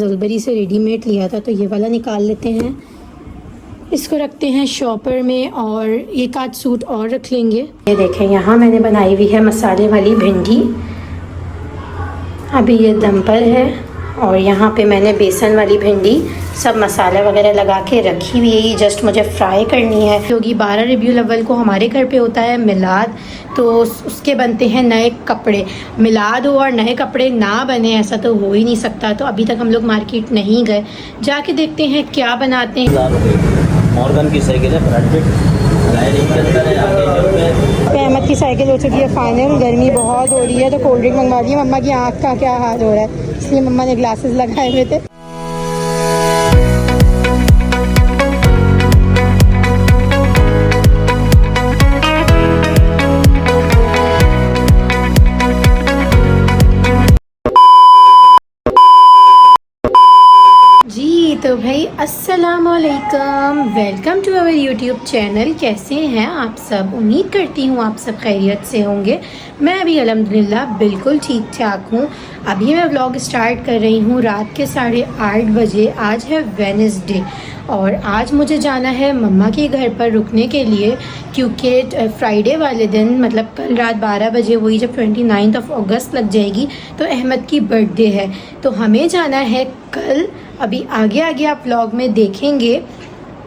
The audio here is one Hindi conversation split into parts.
जलबरी से रेडीमेड लिया था, तो ये वाला निकाल लेते हैं, इसको रखते हैं शॉपर में और एक आध सूट और रख लेंगे। ये देखें, यहाँ मैंने बनाई हुई है मसाले वाली भिंडी, अभी ये दम पर है। और यहाँ पे मैंने बेसन वाली भिंडी सब मसाला वगैरह लगा के रखी हुई है, जस्ट मुझे फ्राई करनी है क्योंकि 12 रबीउल अव्वल को हमारे घर पे होता है मिलाद, तो उसके बनते हैं नए कपड़े। मिलाद हो और नए कपड़े ना बने ऐसा तो हो ही नहीं सकता। तो अभी तक हम लोग मार्केट नहीं गए, जाके देखते हैं क्या बनाते हैं। मॉर्गन की साइकिल है, अहमद की साइकिल हो चुकी है फाइनल। गर्मी बहुत हो रही है तो कोल्ड ड्रिंक मंगवा दी है। मम्मा की आँख का क्या हाल हो रहा है, इसलिए मम्मा ने ग्लासेस लगाए हुए थे। तो भाई अस्सलाम वालेकुम, welcome to our YouTube channel. कैसे हैं आप सब? उम्मीद करती हूँ आप सब खैरियत से होंगे। मैं अभी अल्हम्दुलिल्लाह बिल्कुल ठीक ठाक हूँ। अभी मैं व्लॉग स्टार्ट कर रही हूँ रात के 8:30 बजे। आज है वेडनेसडे और आज मुझे जाना है मम्मा के घर पर रुकने के लिए, क्योंकि फ्राइडे वाले दिन मतलब कल रात 12 बजे हुई जब 29 अगस्त लग जाएगी तो अहमद की बर्थडे है, तो हमें जाना है कल। अभी आगे आगे आप व्लॉग में देखेंगे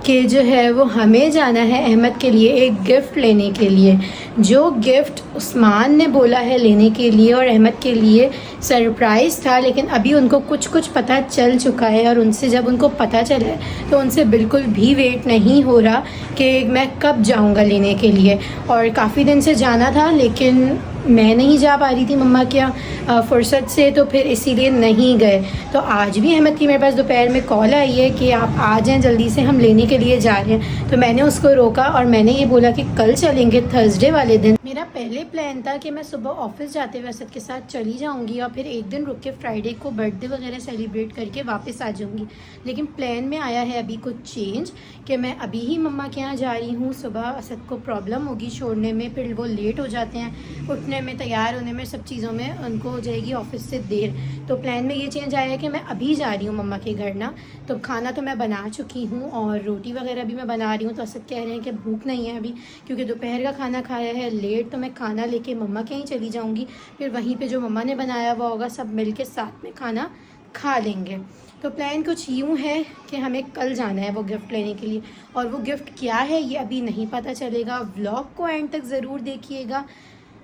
कि जो है वो हमें जाना है अहमद के लिए एक गिफ्ट लेने के लिए, जो गिफ्ट उस्मान ने बोला है लेने के लिए और अहमद के लिए सरप्राइज़ था, लेकिन अभी उनको कुछ पता चल चुका है। और उनसे जब उनको पता चला है तो उनसे बिल्कुल भी वेट नहीं हो रहा कि मैं कब जाऊंगा लेने के लिए। और काफ़ी दिन से जाना था लेकिन मैं नहीं जा पा रही थी मम्मा के यहाँ फुर्सत से, तो फिर इसीलिए नहीं गए। तो आज भी अहमद की मेरे पास दोपहर में कॉल आई है कि आप आ जाएं जल्दी से, हम लेने के लिए जा रहे हैं। तो मैंने उसको रोका और मैंने ये बोला कि कल चलेंगे थर्सडे वाले दिन। मेरा पहले प्लान था कि मैं सुबह ऑफिस जाते हुए असद के साथ चली जाऊंगी और फिर एक दिन रुक के फ्राइडे को बर्थडे वगैरह सेलिब्रेट करके वापस आ जाऊंगी, लेकिन प्लान में आया है अभी कुछ चेंज कि मैं अभी ही मम्मा के यहाँ जा रही हूँ। सुबह असद को प्रॉब्लम होगी छोड़ने में, फिर वो लेट हो जाते हैं उठने में, तैयार होने में, सब चीज़ों में उनको हो जाएगी ऑफिस से देर। तो प्लान में ये चेंज आया है कि मैं अभी जा रही हूँ मम्मा के घर ना। तो खाना तो मैं बना चुकी हूँ और रोटी वगैरह भी मैं बना रही हूँ। तो असद कह रहे हैं कि भूख नहीं है अभी क्योंकि दोपहर का खाना खाया है लेट, तो मैं खाना लेके मम्मा के यहाँ चली जाऊँगी, फिर वहीं पर जो मम्मा ने बनाया हुआ होगा सब मिल के साथ में खाना खा लेंगे। तो प्लान कुछ यूँ है कि हमें कल जाना है वो गिफ्ट लेने के लिए, और वो गिफ्ट क्या है ये अभी नहीं पता चलेगा। व्लॉग को एंड तक ज़रूर देखिएगा,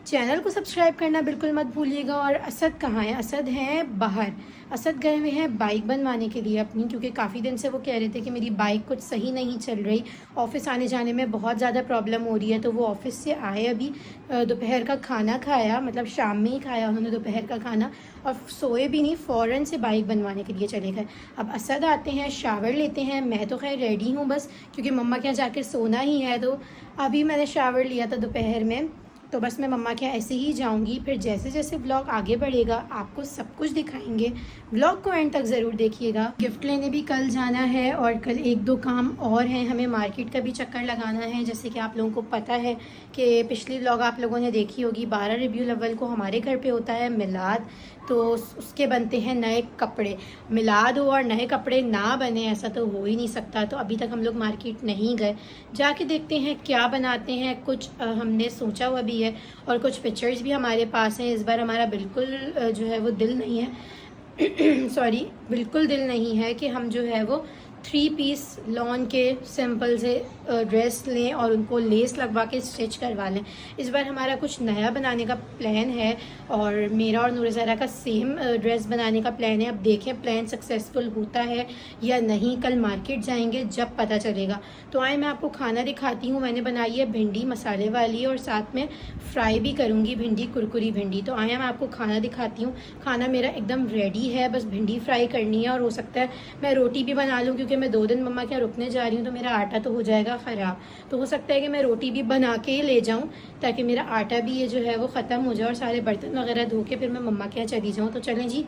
चैनल को सब्सक्राइब करना बिल्कुल मत भूलिएगा। और असद कहाँ है? असद हैं बाहर, असद गए हुए हैं बाइक बनवाने के लिए अपनी, क्योंकि काफ़ी दिन से वो कह रहे थे कि मेरी बाइक कुछ सही नहीं चल रही, ऑफ़िस आने जाने में बहुत ज़्यादा प्रॉब्लम हो रही है। तो वो ऑफ़िस से आए, अभी दोपहर का खाना खाया, मतलब शाम में ही खाया उन्होंने दोपहर का खाना, और सोए भी नहीं, फ़ौरन से बाइक बनवाने के लिए चले गए। अब असद आते हैं, शावर लेते हैं। मैं तो खैर रेडी हूँ बस, क्योंकि मम्मा के यहाँ जाके सोना ही है। तो अभी मैंने शावर लिया था दोपहर में, तो बस मैं मम्मा के ऐसे ही जाऊंगी। फिर जैसे जैसे व्लॉग आगे बढ़ेगा आपको सब कुछ दिखाएंगे, व्लॉग को एंड तक ज़रूर देखिएगा। गिफ्ट लेने भी कल जाना है और कल 1-2 काम और हैं, हमें मार्केट का भी चक्कर लगाना है। जैसे कि आप लोगों को पता है कि पिछली व्लॉग आप लोगों ने देखी होगी, 12 रबीउल अव्वल को हमारे घर पे होता है मिलाद, तो उसके बनते हैं नए कपड़े। मिलाद हो और नए कपड़े ना बने ऐसा तो हो ही नहीं सकता। तो अभी तक हम लोग मार्केट नहीं गए, जाके देखते हैं क्या बनाते हैं। कुछ हमने सोचा हुआ भी है और कुछ पिक्चर्स भी हमारे पास हैं। इस बार हमारा बिल्कुल जो है वो दिल नहीं है सॉरी, बिल्कुल दिल नहीं है कि हम जो है वो 3 पीस लॉन के सिंपल से ड्रेस लें और उनको लेस लगवा के स्टिच करवा लें। इस बार हमारा कुछ नया बनाने का प्लान है और मेरा और नूरज़ारा का सेम ड्रेस बनाने का प्लान है। अब देखें प्लान सक्सेसफुल होता है या नहीं, कल मार्केट जाएंगे जब पता चलेगा। तो आए मैं आपको खाना दिखाती हूँ। मैंने बनाई है भिंडी मसाले वाली और साथ में फ्राई भी करूँगी भिंडी, कुरकुरी भिंडी। तो आए मैं आपको खाना दिखाती हूँ। खाना मेरा एकदम रेडी है, बस भिंडी फ्राई करनी है और हो सकता है मैं रोटी भी बना लूँ, क्योंकि मैं 2 दिन मम्मा के यहाँ रुकने जा रही हूँ तो मेरा आटा तो हो जाएगा ख़राब। तो हो सकता है कि मैं रोटी भी बना के ही ले जाऊँ ताकि मेरा आटा भी ये जो है वो ख़त्म हो जाए और सारे बर्तन वगैरह धो के फिर मैं मम्मा के यहाँ चली जाऊँ। तो चलें जी,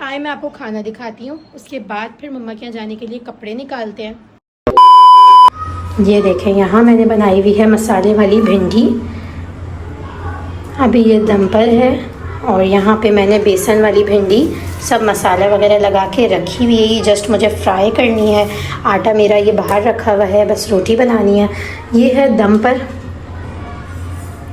आए मैं आपको खाना दिखाती हूँ, उसके बाद फिर मम्मा के यहाँ जाने के लिए कपड़े निकालते हैं। ये देखें, यहाँ मैंने बनाई हुई है मसाले वाली भिंडी, अभी ये दम पर है। और यहाँ पे मैंने बेसन वाली भिंडी सब मसाला वगैरह लगा के रखी हुई है। जस्ट मुझे फ्राई करनी है। आटा मेरा ये बाहर रखा हुआ है, बस रोटी बनानी है। ये है दम पर।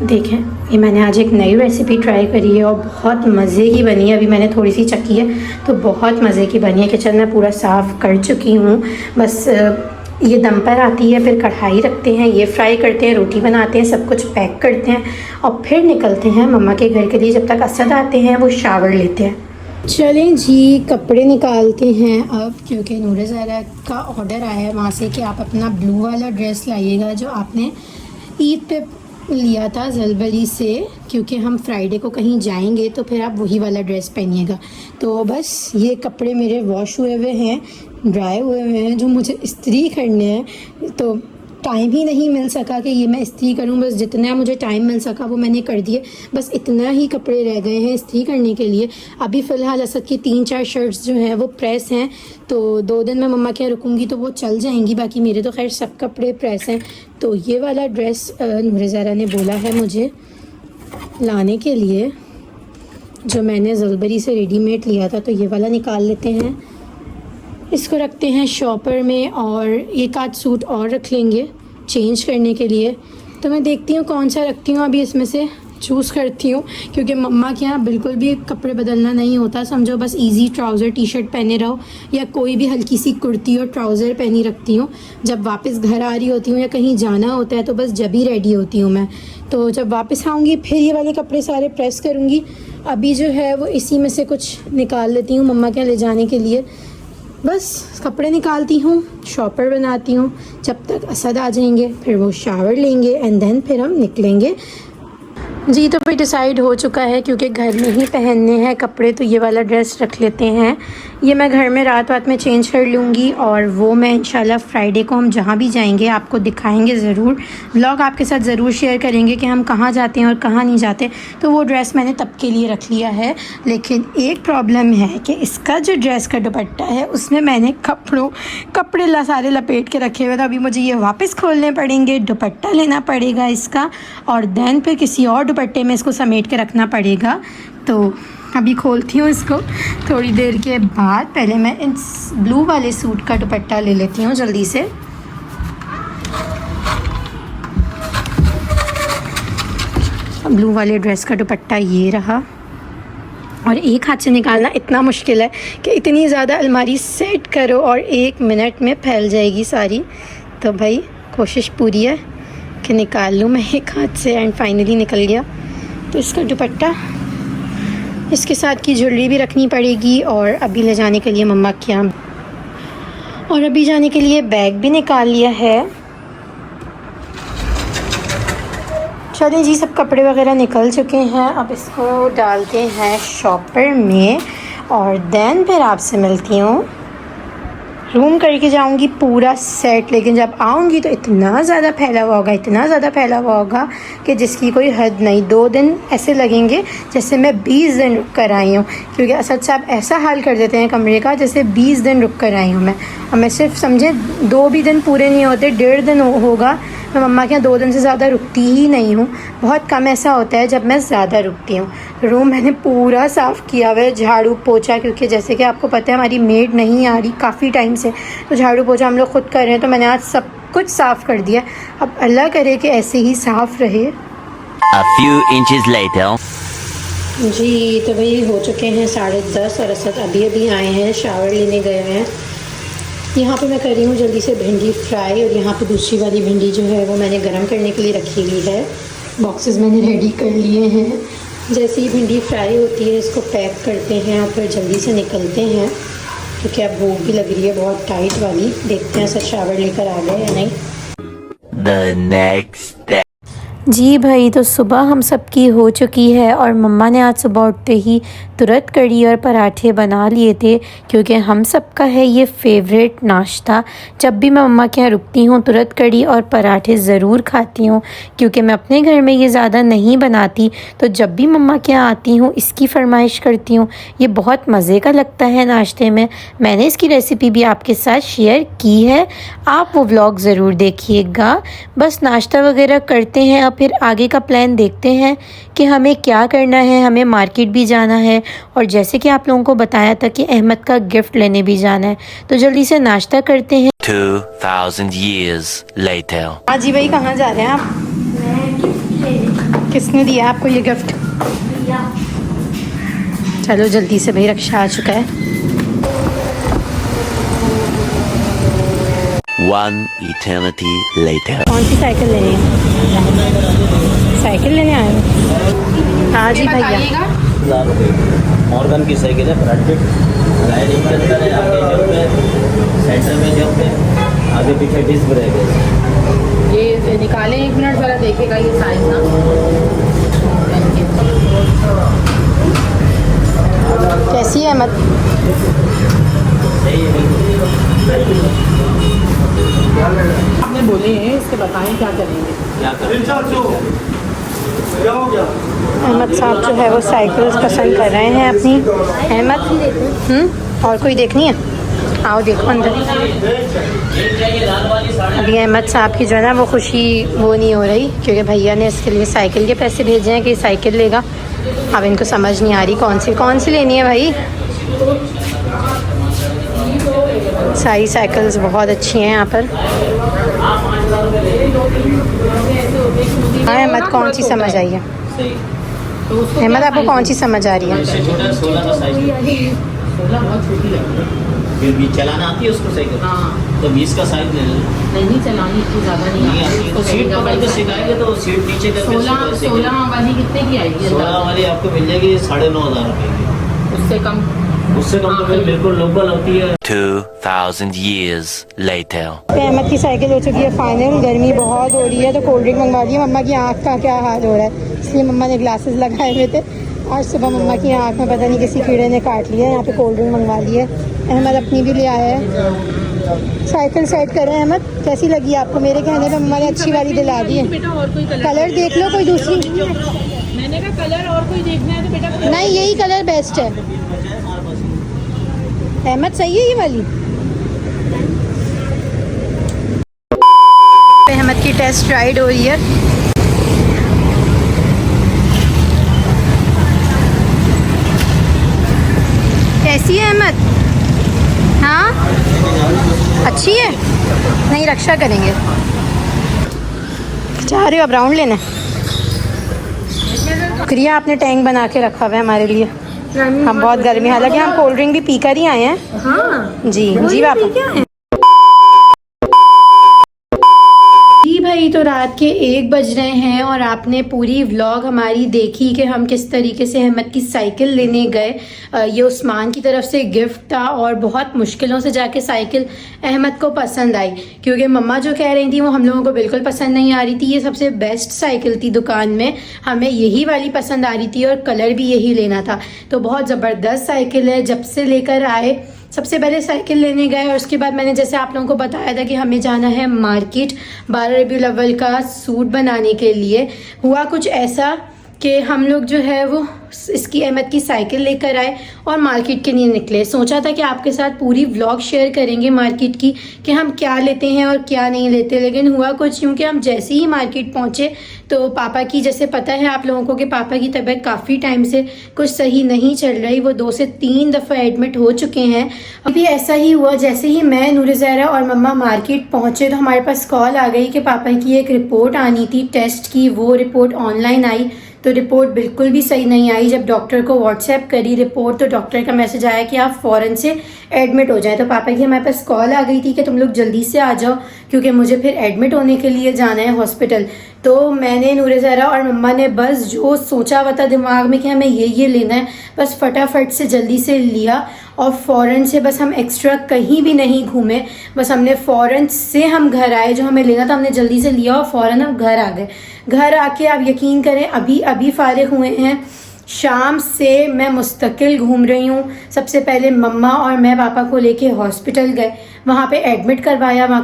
देखें, ये मैंने आज एक नई रेसिपी ट्राई करी है और बहुत मज़े की बनी है। अभी मैंने थोड़ी सी चखी है तो बहुत मज़े की बनी है। किचन में पूरा साफ़ कर चुकी हूँ। बस ये दम पर आती है, फिर कढ़ाई रखते हैं, ये फ्राई करते हैं, रोटी बनाते हैं, सब कुछ पैक करते हैं और फिर निकलते हैं मम्मा के घर के लिए। जब तक असद आते हैं वो शावर लेते हैं। चलें जी, कपड़े निकालते हैं अब, क्योंकि नूर ज़हरा का ऑर्डर आया है वहाँ से कि आप अपना ब्लू वाला ड्रेस लाइएगा जो आपने ईद पे लिया था ज़लबरी से, क्योंकि हम फ्राइडे को कहीं जाएंगे तो फिर आप वही वाला ड्रेस पहनिएगा। तो बस ये कपड़े मेरे वॉश हुए हुए हैं, ड्राई हुए हुए हैं, जो मुझे इस्त्री करने हैं। तो टाइम ही नहीं मिल सका कि ये मैं इस्त्री करूं। बस जितना मुझे टाइम मिल सका वो मैंने कर दिए। बस इतना ही कपड़े रह गए हैं इस्त्री करने के लिए। अभी फ़िलहाल असद की 3-4 शर्ट्स जो हैं वो प्रेस हैं, तो 2 दिन मैं मम्मा के यहाँ रुकूंगी तो वो चल जाएंगी। बाकी मेरे तो खैर सब कपड़े प्रेस हैं। तो ये वाला ड्रेस नूर ज़हरा ने बोला है मुझे लाने के लिए, जो मैंने ज़लबरी से रेडीमेड लिया था। तो ये वाला निकाल लेते हैं, इसको रखते हैं शॉपर में और एक आध सूट और रख लेंगे चेंज करने के लिए। तो मैं देखती हूँ कौन सा रखती हूँ, अभी इसमें से चूज़ करती हूँ, क्योंकि मम्मा के यहाँ बिल्कुल भी कपड़े बदलना नहीं होता। समझो बस इजी ट्राउज़र टी शर्ट पहने रहो या कोई भी हल्की सी कुर्ती और ट्राउज़र पहनी रखती हूँ। जब वापस घर आ रही होती हूँ या कहीं जाना होता है तो बस जब ही रेडी होती हूँ मैं। तो जब वापस आऊँगी फिर ये वाले कपड़े सारे प्रेस करूँगी। अभी जो है वो इसी में से कुछ निकाल लेती हूँ मम्मा के यहाँ ले जाने के लिए। बस कपड़े निकालती हूँ, शॉपर बनाती हूँ। जब तक असद आ जाएंगे फिर वो शावर लेंगे एंड देन फिर हम निकलेंगे जी। तो फिर डिसाइड हो चुका है, क्योंकि घर में ही पहनने हैं कपड़े, तो ये वाला ड्रेस रख लेते हैं। ये मैं घर में रात में चेंज कर लूँगी और वो मैं इंशाल्लाह फ्राइडे को हम जहाँ भी जाएंगे आपको दिखाएंगे ज़रूर। व्लॉग आपके साथ ज़रूर शेयर करेंगे कि हम कहाँ जाते हैं और कहाँ नहीं जाते। तो वो ड्रेस मैंने तब के लिए रख लिया है। लेकिन एक प्रॉब्लम है कि इसका जो ड्रेस का दुपट्टा है उसमें मैंने कपड़े सारे लपेट के रखे हुए थे। अभी मुझे ये वापस खोलने पड़ेंगे, दुपट्टा लेना पड़ेगा इसका और देन फिर किसी और दुपट्टे में इसको समेट के रखना पड़ेगा। तो अभी खोलती हूँ इसको थोड़ी देर के बाद। पहले मैं इस ब्लू वाले सूट का दुपट्टा ले लेती हूँ जल्दी से। ब्लू वाले ड्रेस का दुपट्टा ये रहा, और एक हाथ से निकालना इतना मुश्किल है कि इतनी ज़्यादा अलमारी सेट करो और 1 मिनट में फैल जाएगी सारी। तो भाई कोशिश पूरी है कि निकाल लूँ मैं एक हाथ से, एंड फाइनली निकल गया। तो इसका दुपट्टा, इसके साथ की ज्वेलरी भी रखनी पड़ेगी और अभी ले जाने के लिए मम्मा के यहाँ, और अभी जाने के लिए बैग भी निकाल लिया है। चलिए जी, सब कपड़े वगैरह निकल चुके हैं। अब इसको डालते हैं शॉपर में और देन फिर आपसे मिलती हूँ। रूम करके जाऊंगी पूरा सेट, लेकिन जब आऊंगी तो इतना ज़्यादा फैला हुआ होगा कि जिसकी कोई हद नहीं। 2 दिन ऐसे लगेंगे जैसे मैं 20 दिन रुक कर आई हूँ, क्योंकि असद साहब ऐसा हाल कर देते हैं कमरे का जैसे 20 दिन रुक कर आई हूँ मैं। और मैं सिर्फ समझे 2 भी दिन पूरे नहीं होते, 1.5 दिन होगा। मैं मम्मा के यहाँ 2 दिन से ज़्यादा रुकती ही नहीं हूँ। बहुत कम ऐसा होता है जब मैं ज़्यादा रुकती हूँ। रूम मैंने पूरा साफ़ किया हुआ है, झाड़ू पोछा, क्योंकि जैसे कि आपको पता है हमारी मेड नहीं आ रही काफ़ी टाइम से, तो झाड़ू पोछा हम लोग खुद कर रहे हैं। तो मैंने आज सब कुछ साफ़ कर दिया। अब अल्लाह करे कि ऐसे ही साफ़ रहे। A few inches later. जी, तो भाई हो चुके हैं 10:30 और असद अभी आए हैं, शावर लेने गए हैं। यहाँ पे मैं कर रही हूँ जल्दी से भिंडी फ्राई, और यहाँ पे दूसरी वाली भिंडी जो है वो मैंने गरम करने के लिए रखी हुई है। बॉक्सेस मैंने रेडी कर लिए हैं। जैसे ही भिंडी फ्राई होती है इसको पैक करते हैं और फिर जल्दी से निकलते हैं, क्योंकि अब भूख भी लग रही है बहुत टाइट वाली। देखते हैं सर शावर लेकर आ गए या नहीं। The next day. जी भाई, तो सुबह हम सब की हो चुकी है और मम्मा ने आज सुबह उठते ही तुरंत कढ़ी और पराठे बना लिए थे, क्योंकि हम सब का है ये फेवरेट नाश्ता। जब भी मैं मम्मा के यहाँ रुकती हूँ तुरंत कढ़ी और पराठे ज़रूर खाती हूँ, क्योंकि मैं अपने घर में ये ज़्यादा नहीं बनाती। तो जब भी मम्मा के यहाँ आती हूँ इसकी फरमाइश करती हूँ। ये बहुत मज़े का लगता है नाश्ते में। मैंने इसकी रेसिपी भी आपके साथ शेयर की है, आप वो व्लॉग ज़रूर देखिएगा। बस नाश्ता वगैरह करते हैं, अब फिर आगे का प्लान देखते हैं कि हमें क्या करना है। हमें मार्केट भी जाना है और जैसे कि आप लोगों को बताया था कि अहमद का गिफ्ट लेने भी जाना है, तो जल्दी से नाश्ता करते हैं। 2000 years later. हाँ जी भाई, कहाँ जा रहे हैं आप? किसने दिया आपको ये गिफ्ट? चलो जल्दी से भाई, रक्षा आ चुका है। One eternity later. कौन सी साइकिल लेनी है? साइकिल लेने आए हो? हाँ जी भैया। 1000 रुपये मॉर्गन की साइकिल है, ब्रांडेड राइडिंग के अंदर है। आगे जंप है, सेंटर में जंप है, आगे पीछे डिस्क ब्रेक है। ये निकालें, 1 मिनट ज़रा देखेगा ये साइज ना। कैसी है अहमद? सही है। आपने बोले हैं, इसके बताएं क्या करेंगे। क्या करें? अहमद साहब जो है वो साइकिल पसंद कर रहे हैं अपनी। अहमद, और कोई देखनी है? आओ देखो अंदर। अभी अहमद साहब की जो है ना वो खुशी वो नहीं हो रही, क्योंकि भैया ने इसके लिए साइकिल के पैसे भेजे हैं कि साइकिल लेगा। अब इनको समझ नहीं आ रही कौन सी लेनी है भाई। सारी साइकिल्स बहुत अच्छी हैं यहाँ पर। हाँ अहमद, कौन सी समझ आई है? सही। अहमद आपको कौन सी समझ आ रही है? इससे छोटा 16 का साइज है। 16 बहुत छोटी लगती है। फिर भी चलाना आती है उसको साइकिल? हाँ। तो 20 का साइज ले लो। नहीं चलानी इतनी ज़्यादा नहीं आती है तो सीट पकड़ के सिखाएंगे तो सीट नीचे करके 16 वाली कितने की आएगी? 16 वाली आपको मिल जाएगी 9,500 रुपये की। उससे कम? उससे कम तो फिर बिल्कुल लोकल होती है। 2000 years later. अहमद की साइकिल हो चुकी है फाइनल। गर्मी बहुत हो रही है तो कोल्ड ड्रिंक मंगवा ली है। मम्मा की आँख का क्या हाल हो रहा है, इसलिए मम्मा ने ग्लासेस लगाए हुए थे। आज सुबह मम्मा की आँख में पता नहीं किसी कीड़े ने काट लिया। यहाँ पे कोल्ड ड्रिंक मंगवा ली है। अहमद अपनी भी ले आया है। साइकिल सेट करें अहमद, कैसी लगी आपको? मेरे कहने पे मम्मा ने अच्छी वाली दिला दी है। बेटा और कोई कलर देख लो कोई दूसरी। मैंने कहा कलर और कोई देखना है तो बेटा नहीं, यही कलर बेस्ट है। अहमद सही है ये वाली। अहमद की टेस्ट राइड हो रही है। कैसी है अहमद? हाँ अच्छी है। नहीं, रक्षा करेंगे। चाह रहे हो अब राउंड लेना? शुक्रिया, आपने टैंक बना के रखा हुआ है हमारे लिए। हम बहुत गर्मी, हालांकि हम कोल्ड ड्रिंक भी पीकर ही आए हैं। हाँ जी जी पापा। जी भाई, तो रात के 1 बज रहे हैं और आपने पूरी व्लॉग हमारी देखी कि हम किस तरीके से अहमद की साइकिल लेने गए। ये उस्मान की तरफ से गिफ्ट था और बहुत मुश्किलों से जाके साइकिल अहमद को पसंद आई, क्योंकि मम्मा जो कह रही थी वो हम लोगों को बिल्कुल पसंद नहीं आ रही थी। ये सबसे बेस्ट साइकिल थी दुकान में, हमें यही वाली पसंद आ रही थी और कलर भी यही लेना था। तो बहुत ज़बरदस्त साइकिल है। जब से लेकर आए सबसे पहले साइकिल लेने गए और उसके बाद मैंने जैसे आप लोगों को बताया था कि हमें जाना है मार्केट 12 रबीउल अव्वल का सूट बनाने के लिए। हुआ कुछ ऐसा कि हम लोग जो है वो इसकी अहमद की साइकिल लेकर आए और मार्केट के लिए निकले। सोचा था कि आपके साथ पूरी व्लॉग शेयर करेंगे मार्केट की कि हम क्या लेते हैं और क्या नहीं लेते, लेकिन हुआ कुछ यूँ कि हम जैसे ही मार्केट पहुँचे तो पापा की, जैसे पता है आप लोगों को कि पापा की तबीयत काफ़ी टाइम से कुछ सही नहीं चल रही। वो 2 से 3 दफ़ा एडमिट हो चुके हैं। अभी ऐसा ही हुआ, जैसे ही मैं, नूर ज़हरा और मम्मा मार्केट पहुँचे तो हमारे पास कॉल आ गई कि पापा की एक रिपोर्ट आनी थी टेस्ट की। वो रिपोर्ट ऑनलाइन आई तो रिपोर्ट बिल्कुल भी सही नहीं आई। जब डॉक्टर को व्हाट्सएप करी रिपोर्ट तो डॉक्टर का मैसेज आया कि आप फ़ौरन से एडमिट हो जाए। तो पापा की हमारे पास कॉल आ गई थी कि तुम लोग जल्दी से आ जाओ क्योंकि मुझे फिर एडमिट होने के लिए जाना है हॉस्पिटल। तो मैंने, नूर ज़हरा और मम्मा ने बस जो सोचा हुआ था दिमाग में कि हमें ये लेना है, बस फटाफट से जल्दी से लिया और फ़ौरन से बस हम एक्स्ट्रा कहीं भी नहीं घूमे। बस हमने फ़ौरन से हम घर आए, जो हमें लेना था हमने जल्दी से लिया और फ़ौरन हम घर आ गए। घर आके आप यकीन करें अभी फारिग हुए हैं। शाम से मैं मुस्तकिल घूम रही हूँ। सबसे पहले मम्मा और मैं पापा को लेके हॉस्पिटल गए, वहाँ पे एडमिट करवाया। वहाँ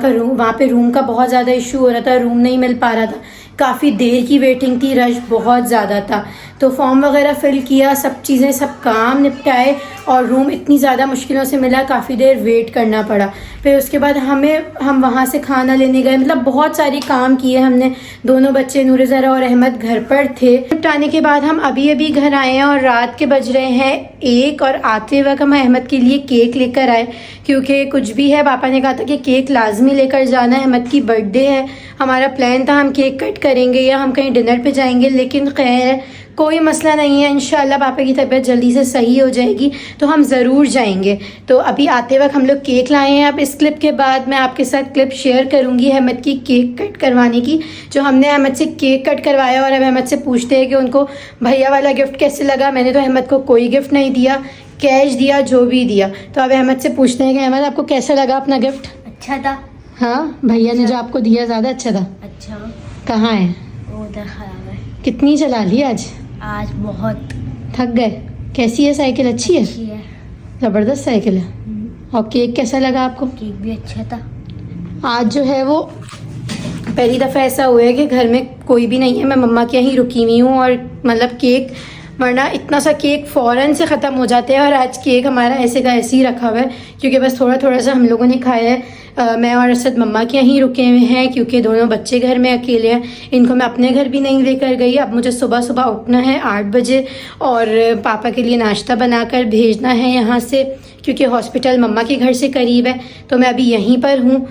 पे रूम का बहुत ज़्यादा इशू हो रहा था, रूम नहीं मिल पा रहा था। काफ़ी देर की वेटिंग थी, रश बहुत ज़्यादा था। तो फॉर्म वगैरह फ़िल किया, सब चीज़ें, सब काम निपटाए और रूम इतनी ज़्यादा मुश्किलों से मिला, काफ़ी देर वेट करना पड़ा। फिर उसके बाद हम वहाँ से खाना लेने गए, मतलब बहुत सारे काम किए हमने। दोनों बच्चे नूर ज़रा और अहमद घर पर थे। निपटाने के बाद हम अभी घर आए हैं और रात के बज रहे हैं 1 और आते वक्त हम अहमद के लिए केक लेकर आए, क्योंकि कुछ भी है पापा ने कहा था कि केक लाजमी लेकर जाना है। अहमद की बर्थडे है, हमारा प्लान था हम केक कट करेंगे या हम कहीं डिनर पे जाएंगे, लेकिन खैर कोई मसला नहीं है, इंशाल्लाह पापा की तबीयत जल्दी से सही हो जाएगी तो हम ज़रूर जाएंगे। तो अभी आते वक्त हम लोग केक लाए हैं। अब इस क्लिप के बाद मैं आपके साथ क्लिप शेयर करूंगी अहमद की केक कट करवाने की, जो हमने अहमद से केक कट करवाया। और अब अहमद से पूछते हैं कि उनको भैया वाला गिफ्ट कैसे लगा। मैंने तो अहमद को कोई गिफ्ट नहीं दिया, कैश दिया, जो भी दिया। तो अब अहमद से पूछते हैं कि अहमद आपको कैसा लगा अपना गिफ्ट? अच्छा था। हाँ, भैया ने जो आपको दिया ज़्यादा अच्छा था? अच्छा। कहाँ है वो उधर खराब है। कितनी चला ली आज बहुत थक गए? कैसी है साइकिल? अच्छी है, अच्छी है। ज़बरदस्त साइकिल है। और केक कैसा लगा आपको? केक भी अच्छा था। आज जो है वो पहली दफ़ा ऐसा हुआ है कि घर में कोई भी नहीं है, मैं मम्मा के यहाँ रुकी हुई हूँ। और मतलब केक, वरना इतना सा केक फ़ौरन से ख़त्म हो जाते हैं। और आज केक हमारा ऐसे का ऐसे ही रखा हुआ है, क्योंकि बस थोड़ा थोड़ा सा हम लोगों ने खाया है। मैं और असद मम्मा के यहीं रुके हुए हैं, क्योंकि दोनों बच्चे घर में अकेले हैं। इनको मैं अपने घर भी नहीं लेकर गई। अब मुझे सुबह सुबह उठना है 8 बजे और पापा के लिए नाश्ता बनाकर भेजना है यहाँ से, क्योंकि हॉस्पिटल मम्मा के घर से करीब है। तो मैं अभी यहीं पर हूँ।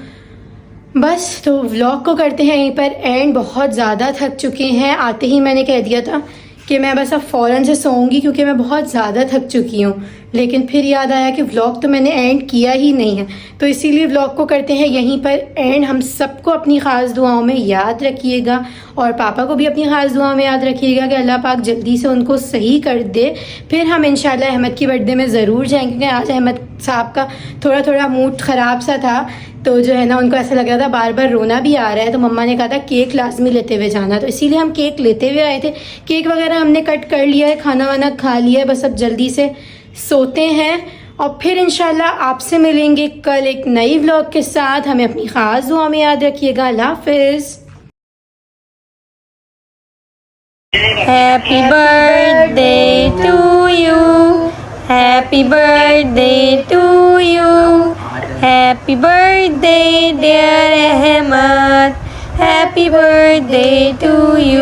बस तो व्लॉग को करते हैं यहीं पर एंड। बहुत ज़्यादा थक चुके हैं। आते ही मैंने कह दिया था कि मैं बस अब फ़ौरन से सोऊंगी, क्योंकि मैं बहुत ज़्यादा थक चुकी हूँ। लेकिन फिर याद आया कि व्लॉग तो मैंने एंड किया ही नहीं है, तो इसीलिए व्लॉग को करते हैं यहीं पर एंड। हम सबको अपनी ख़ास दुआओं में याद रखिएगा और पापा को भी अपनी ख़ास दुआओं में याद रखिएगा कि अल्लाह पाक जल्दी से उनको सही कर दे। फिर हम इंशाल्लाह अहमद की बर्थडे में ज़रूर जाएंगे, क्योंकि आज अहमद साहब का थोड़ा थोड़ा मूड ख़राब सा था। तो जो है ना, उनको ऐसा लग रहा था, बार बार रोना भी आ रहा है। तो मम्मा ने कहा था केक लाजमी लेते हुए जाना, तो इसीलिए हम केक लेते हुए आए थे। केक वगैरह हमने कट कर लिया है, खाना वाना खा लिया है, बस अब जल्दी से सोते हैं और फिर इंशाल्लाह आपसे मिलेंगे कल एक नई व्लॉग के साथ। हमें अपनी ख़ास दुआ में याद रखिएगा। अल्लाह हाफिज़। Happy birthday to you. Happy birthday to you. Happy birthday dear Ahmad. Happy birthday to you.